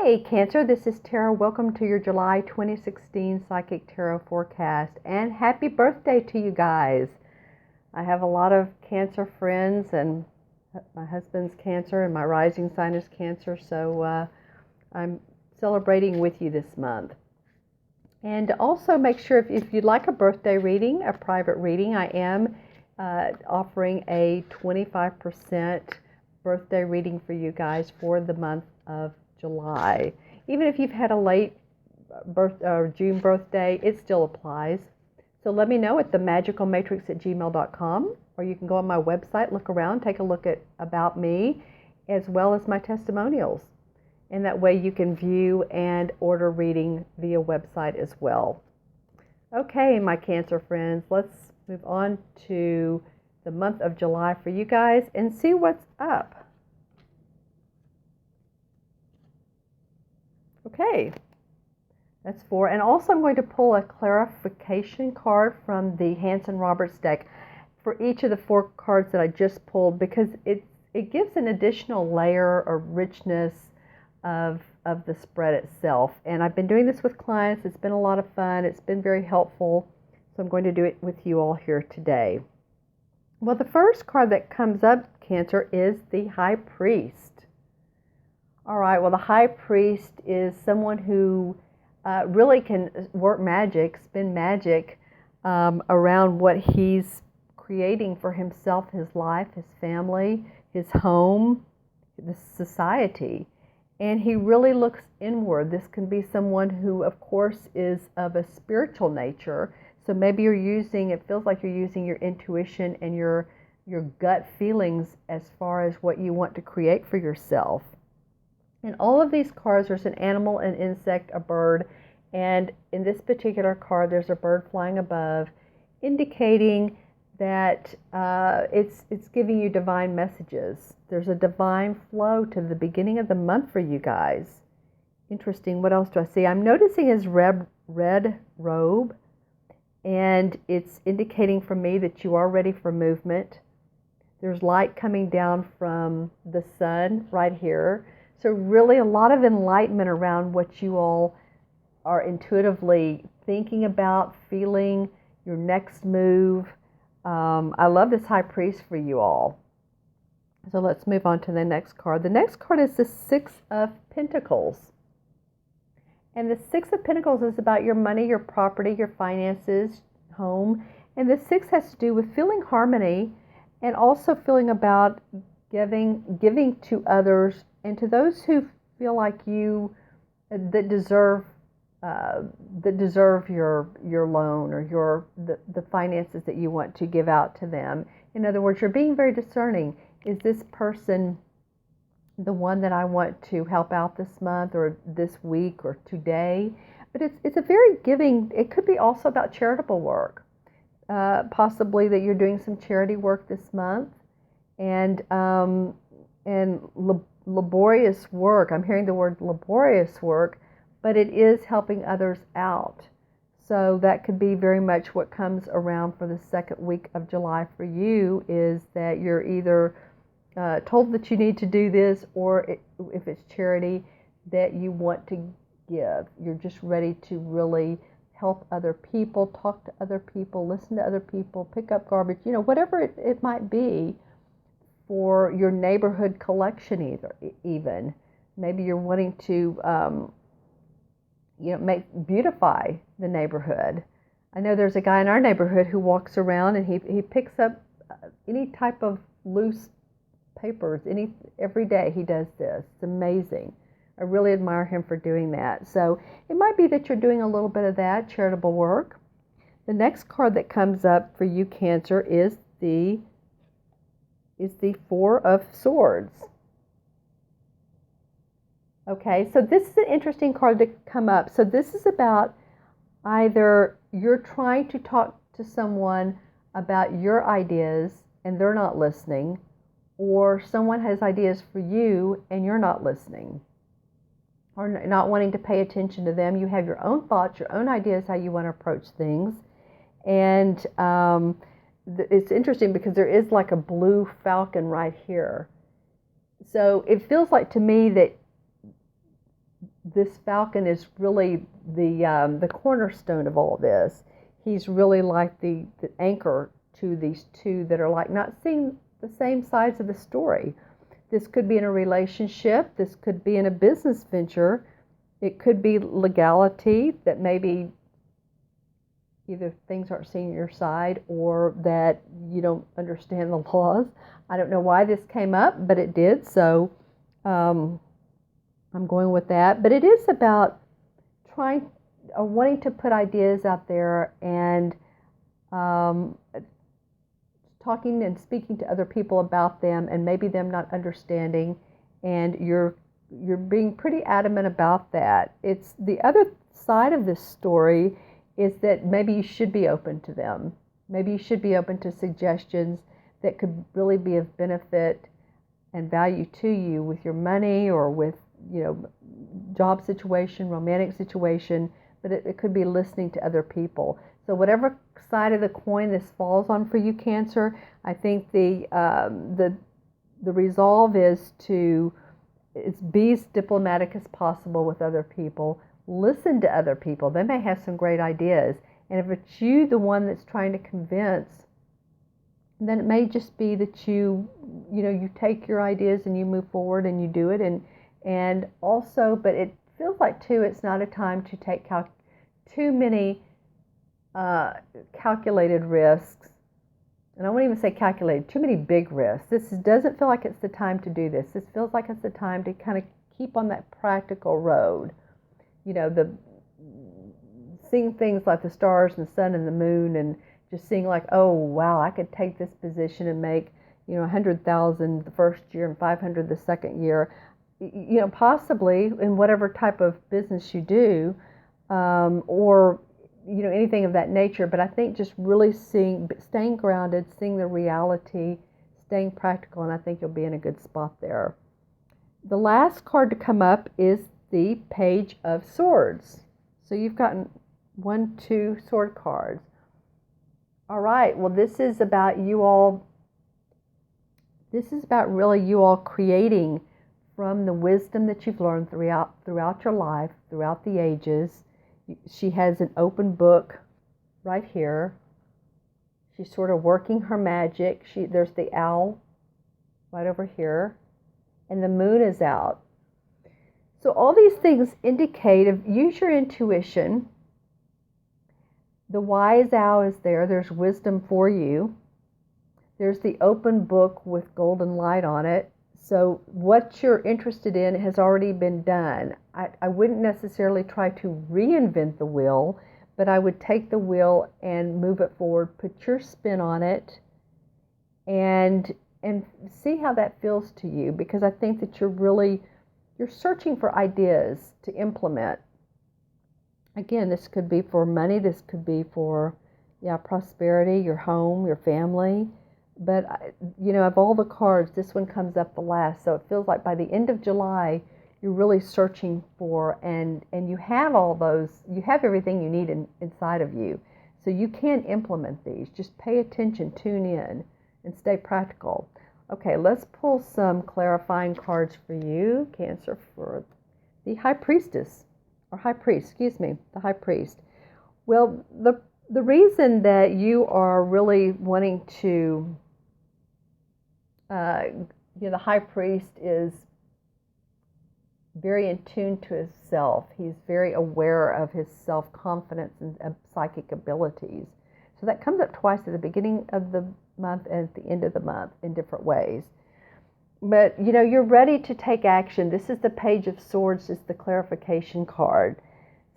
Hey Cancer, this is Tara. Welcome to your July 2016 Psychic Tarot forecast, and happy birthday to you guys. I have a lot of Cancer friends, and my husband's Cancer and my rising sign is Cancer, so I'm celebrating with you this month. And also make sure if you'd like a birthday reading, a private reading, I am offering a 25% birthday reading for you guys for the month of July. Even if you've had a late June birthday, it still applies. So let me know at themagicalmatrix@gmail.com, or you can go on my website, look around, take a look at about me, as well as my testimonials. And that way you can view and order reading via website as well. Okay, my Cancer friends, let's move on to the month of July for you guys and see what's up. Okay, that's 4. And also I'm going to pull a clarification card from the Hanson-Roberts deck for each of the 4 cards that I just pulled, because it gives an additional layer or richness of the spread itself. And I've been doing this with clients. It's been a lot of fun. It's been very helpful. So I'm going to do it with you all here today. Well, the first card that comes up, Cancer, is the High Priest. All right, well, the High Priest is someone who really can work magic, spin magic around what he's creating for himself, his life, his family, his home, the society. And he really looks inward. This can be someone who, of course, is of a spiritual nature. So maybe it feels like you're using your intuition and your gut feelings as far as what you want to create for yourself. In all of these cards, there's an animal, an insect, a bird, and in this particular card, there's a bird flying above, indicating that it's giving you divine messages. There's a divine flow to the beginning of the month for you guys. Interesting. What else do I see? I'm noticing his red robe, and it's indicating for me that you are ready for movement. There's light coming down from the sun right here. So really a lot of enlightenment around what you all are intuitively thinking about, feeling, your next move. I love this High Priest for you all. So let's move on to the next card. The next card is the 6 of Pentacles. And the 6 of Pentacles is about your money, your property, your finances, home. And the 6 has to do with feeling harmony and also feeling about giving to others and to those who feel like you that deserve your loan or the finances that you want to give out to them. In other words, you're being very discerning. Is this person the one that I want to help out this month or this week or today? But it's a very giving. It could be also about charitable work, possibly that you're doing some charity work this month, and laborious work. I'm hearing the word laborious work, but it is helping others out. So that could be very much what comes around for the second week of July for you, is that you're either told that you need to do this, or if it's charity, that you want to give. You're just ready to really help other people, talk to other people, listen to other people, pick up garbage, whatever it might be, for your neighborhood collection even. Maybe you're wanting to beautify the neighborhood. I know there's a guy in our neighborhood who walks around and he picks up any type of loose papers every day. He does this. It's amazing. I really admire him for doing that. So it might be that you're doing a little bit of that charitable work. The next card that comes up for you, Cancer, is the 4 of Swords. Okay, so this is an interesting card to come up. So this is about either you're trying to talk to someone about your ideas and they're not listening, or someone has ideas for you and you're not listening, or not wanting to pay attention to them. You have your own thoughts, your own ideas, how you want to approach things. And it's interesting because there is like a blue falcon right here. So it feels like to me that this Falcon is really the cornerstone of all this. He's really like the anchor to these two that are like not seeing the same sides of the story. This could be in a relationship. This could be in a business venture. It could be legality, that maybe either things aren't seeing your side or that you don't understand the laws. I don't know why this came up, but it did. So I'm going with that. But it is about trying or wanting to put ideas out there and talking and speaking to other people about them, and maybe them not understanding, and you're being pretty adamant about that. It's the other side of this story is that maybe you should be open to them. Maybe you should be open to suggestions that could really be of benefit and value to you with your money or with, job situation, romantic situation, but it could be listening to other people. So whatever side of the coin this falls on for you, Cancer, I think the resolve is to be as diplomatic as possible with other people. Listen to other people. They may have some great ideas. And if it's you, the one that's trying to convince, then it may just be that you take your ideas and you move forward and you do it. And also, but it feels like too, it's not a time to take too many calculated risks. And I won't even say calculated, too many big risks. This doesn't feel like it's the time to do this. This feels like it's the time to kind of keep on that practical road. Seeing things like the stars and the sun and the moon, and just seeing like, oh wow, I could take this position and make 100,000 the first year and 500 the second year, possibly in whatever type of business you do, or anything of that nature. But I think just really staying grounded, seeing the reality, staying practical, and I think you'll be in a good spot there. The last card to come up is the Page of Swords. So you've gotten 2 sword cards. All right, well, this is about you all. This is about really you all creating from the wisdom that you've learned throughout your life, throughout the ages. She has an open book right here. She's sort of working her magic. There's the owl right over here, and the moon is out. So all these things indicate use your intuition. The wise owl is there. There's wisdom for you. There's the open book with golden light on it. So what you're interested in has already been done. I wouldn't necessarily try to reinvent the wheel, but I would take the wheel and move it forward, put your spin on it, and see how that feels to you, because I think that you're searching for ideas to implement. Again, this could be for money, this could be for prosperity, your home, your family. But, of all the cards, this one comes up the last. So it feels like by the end of July, you're really searching for, and you have all those, you have everything you need inside of you. So you can implement these. Just pay attention, tune in, and stay practical. Okay, let's pull some clarifying cards for you, Cancer, for the High Priestess, or High Priest, the High Priest. Well, the reason that you are really wanting to, the High Priest is very in tune to his self. He's very aware of his self-confidence and psychic abilities. So that comes up twice at the beginning of the month and at the end of the month in different ways. But, you're ready to take action. This is the Page of Swords, is the clarification card.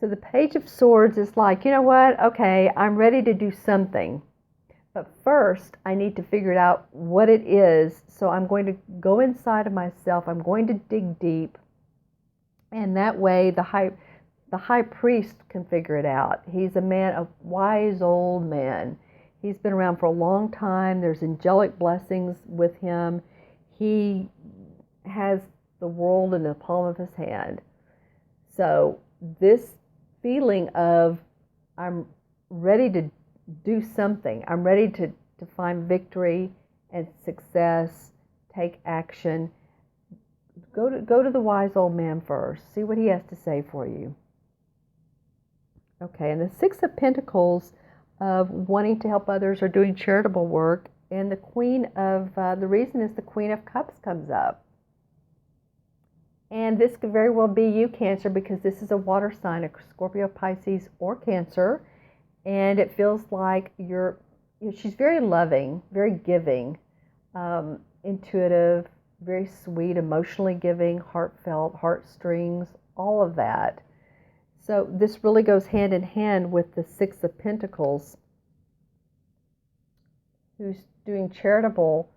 So the Page of Swords is like, okay, I'm ready to do something. But first, I need to figure out what it is. So I'm going to go inside of myself. I'm going to dig deep. And that way, the high priest can figure it out. He's a wise old man. He's been around for a long time. There's angelic blessings with him. He has the world in the palm of his hand. So this feeling of, I'm ready to do something. I'm ready to find victory and success, take action, Go to the wise old man first. See what he has to say for you. Okay, and the Six of Pentacles of wanting to help others or doing charitable work, and the Queen of the reason is the Queen of Cups comes up. And this could very well be you, Cancer, because this is a water sign, a Scorpio, Pisces, or Cancer. And it feels like she's very loving, very giving, intuitive, very sweet, emotionally giving, heartfelt, heartstrings, all of that. So this really goes hand in hand with the Six of Pentacles, who's doing charitable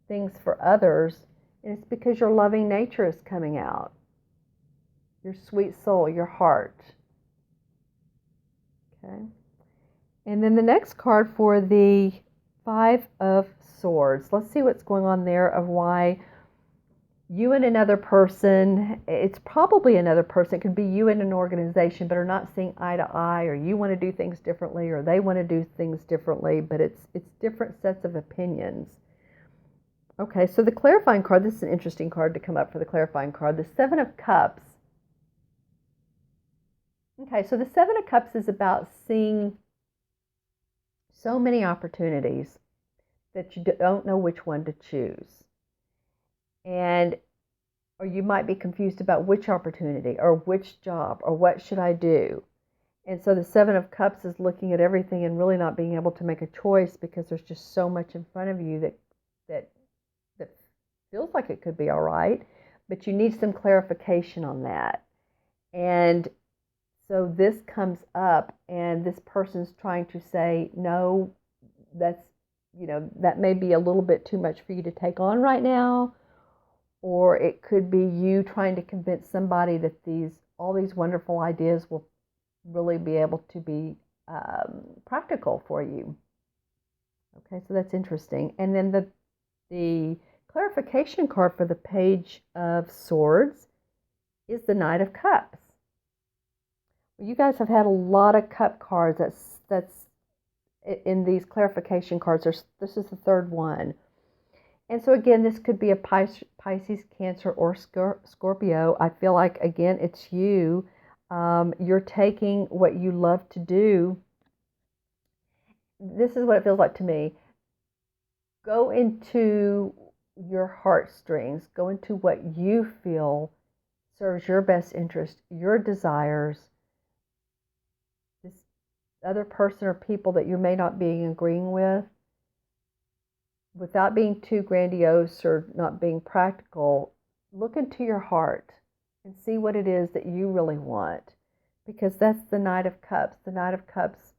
things for others. And it's because your loving nature is coming out, your sweet soul, your heart. Okay. And then the next card for the Five of Swords. Let's see what's going on there of why you and another person, it's probably another person, it could be you and an organization, but are not seeing eye to eye, or you want to do things differently, or they want to do things differently, but it's different sets of opinions. Okay, so the clarifying card, this is an interesting card to come up for the clarifying card, the Seven of Cups. Okay, so the Seven of Cups is about seeing so many opportunities that you don't know which one to choose. Or you might be confused about which opportunity or which job or what should I do. And so the Seven of Cups is looking at everything and really not being able to make a choice because there's just so much in front of you that feels like it could be all right, but you need some clarification on that. And so this comes up and this person's trying to say, no, that may be a little bit too much for you to take on right now. Or it could be you trying to convince somebody that all these wonderful ideas will really be able to be practical for you. Okay, so that's interesting. And then the clarification card for the Page of Swords is the Knight of Cups. You guys have had a lot of cup cards. That's in these clarification cards. This is the third one. And so again, this could be a Pisces, Cancer, or Scorpio. I feel like, again, it's you. You're taking what you love to do. This is what it feels like to me. Go into your heartstrings. Go into what you feel serves your best interest, your desires. This other person or people that you may not be agreeing with, without being too grandiose or not being practical, look into your heart and see what it is that you really want. Because that's the Knight of Cups. The Knight of Cups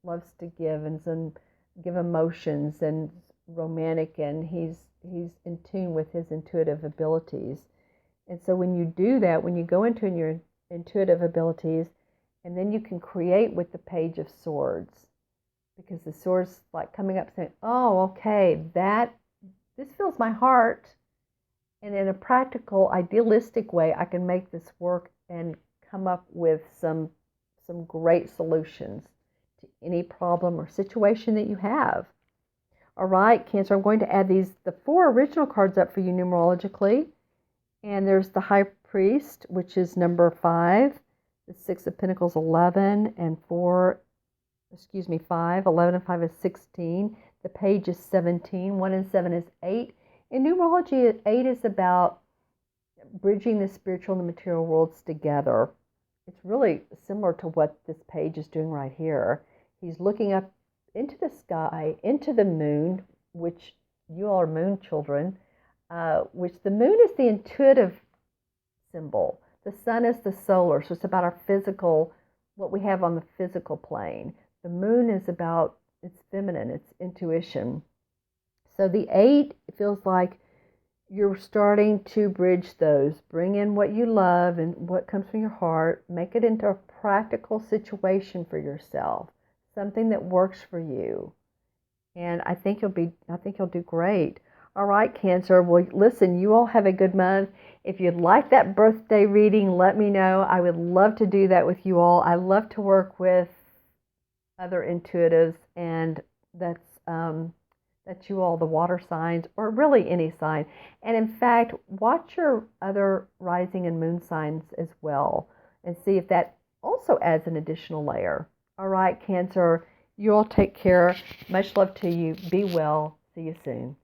loves to give and give emotions and romantic, and he's in tune with his intuitive abilities. And so when you do that, when you go into your intuitive abilities, and then you can create with the Page of Swords, because the Swords like coming up saying, oh, okay, this fills my heart, and in a practical, idealistic way, I can make this work and come up with some great solutions to any problem or situation that you have. All right, Cancer, I'm going to add the 4 original cards up for you numerologically. And there's the High Priest, which is number 5, the Six of Pentacles 11, and 5, 11 and 5 is 16. The Page is 17, 1 and 7 is 8. In numerology, 8 is about bridging the spiritual and the material worlds together. It's really similar to what this page is doing right here. He's looking up into the sky, into the moon, which you all are moon children, which the moon is the intuitive symbol. The sun is the solar, so it's about our physical, what we have on the physical plane. The moon is about, it's feminine, it's intuition. So the 8 feels like you're starting to bridge those. Bring in what you love and what comes from your heart. Make it into a practical situation for yourself. Something that works for you. And I think you'll do great. All right, Cancer. Well, listen, you all have a good month. If you'd like that birthday reading, let me know. I would love to do that with you all. I love to work with other intuitives, and that's That's you all, the water signs, or really any sign. And in fact, watch your other rising and moon signs as well and see if that also adds an additional layer. All right, Cancer, you all take care. Much love to you. Be well. See you soon.